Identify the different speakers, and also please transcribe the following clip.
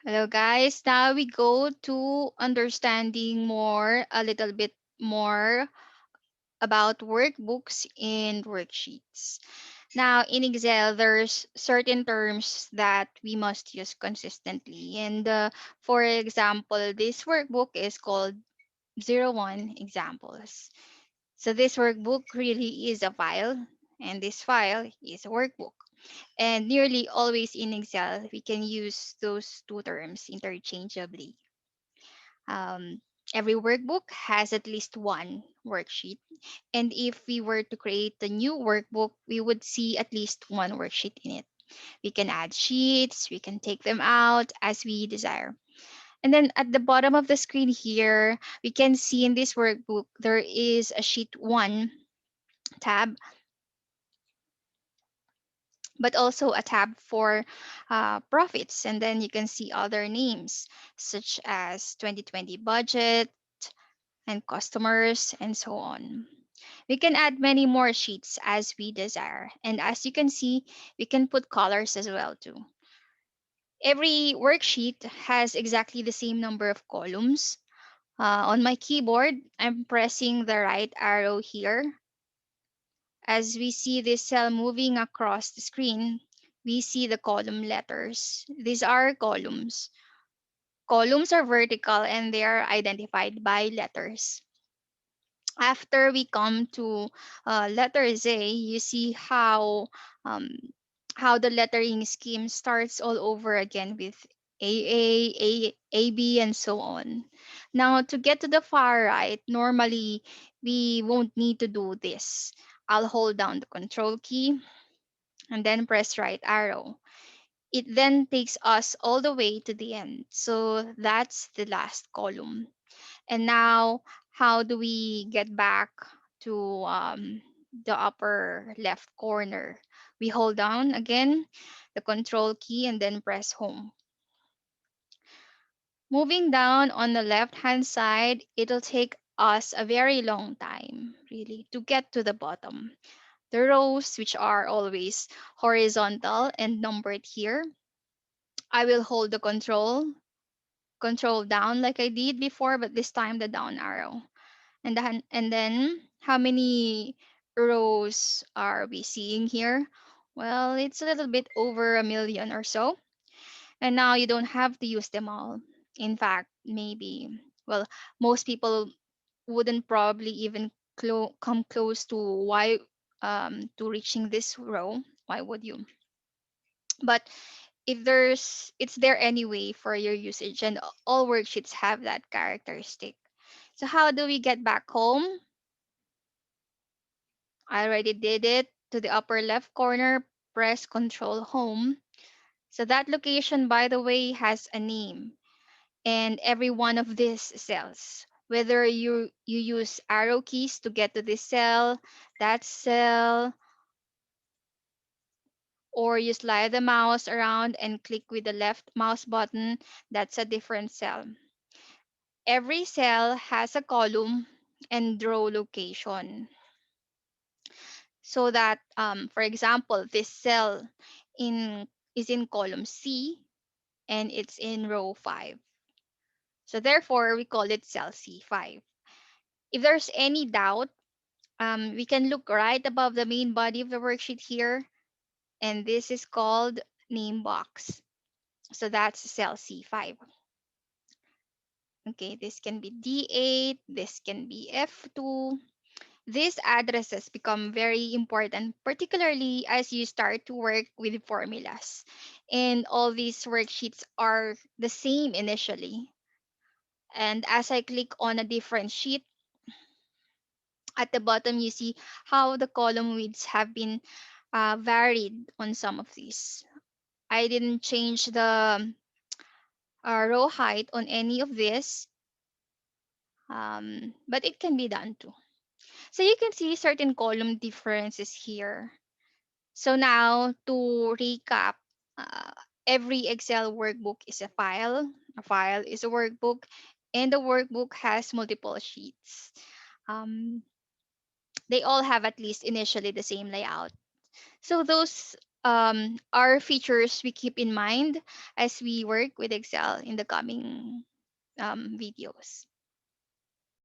Speaker 1: Hello, guys. Now we go to understanding a little bit more about workbooks and worksheets. Now, in Excel, there's certain terms that we must use consistently. And for example, this workbook is called 01 examples. So this workbook really is a file, and this file is a workbook. And nearly always in Excel, we can use those two terms interchangeably. Um, every workbook has at least one worksheet. And if we were to create a new workbook, we would see at least one worksheet in it. We can add sheets, we can take them out as we desire. And then at the bottom of the screen here, we can see in this workbook, there is a sheet one tab, but also a tab for profits. And then you can see other names such as 2020 budget and customers and so on. We can add many more sheets as we desire. And as you can see, we can put colors as well too. Every worksheet has exactly the same number of columns. On my keyboard, I'm pressing the right arrow here. As we see this cell moving across the screen, we see the column letters. These are columns. Columns are vertical and they are identified by letters. After we come to letter Z, you see um, how the lettering scheme starts all over again with AB, and so on. Now, to get to the far right, normally we won't need to do this. I'll hold down the control key and then press right arrow. It then takes us all the way to the end. So that's the last column. And now, how do we get back to the upper left corner? We hold down again the control key and then press home. Moving down on the left hand side, it'll take us a very long time, really, to get to the bottom. The rows, which are always horizontal and numbered here, I will hold the control down like I did before, but this time the down arrow. And then how many rows are we seeing here? Well, it's a little bit over a million or so. And now you don't have to use them all. In fact, maybe, well, most people wouldn't probably even come close to why to reaching this row. Why would you? But if it's there anyway for your usage, and all worksheets have that characteristic. So how do we get back home? I already did it. To the upper left corner, press Control Home. So that location, by the way, has a name. And every one of these cells, whether you use arrow keys to get to this cell, that cell, or you slide the mouse around and click with the left mouse button, that's a different cell. Every cell has a column and row location. So that, for example, this cell in is in column C and it's in row 5. So therefore, we call it cell C5. If there's any doubt, we can look right above the main body of the worksheet here, and this is called name box. So that's cell C5. Okay, this can be D8, this can be F2. These addresses become very important, particularly as you start to work with formulas. And all these worksheets are the same initially. And as I click on a different sheet, at the bottom you see how the column widths have been varied on some of these. I didn't change the row height on any of this, but it can be done too. So you can see certain column differences here. So now to recap, uh, every Excel workbook is a file is a workbook, and the workbook has multiple sheets. Um, they all have at least initially the same layout. So those are features we keep in mind as we work with Excel in the coming videos.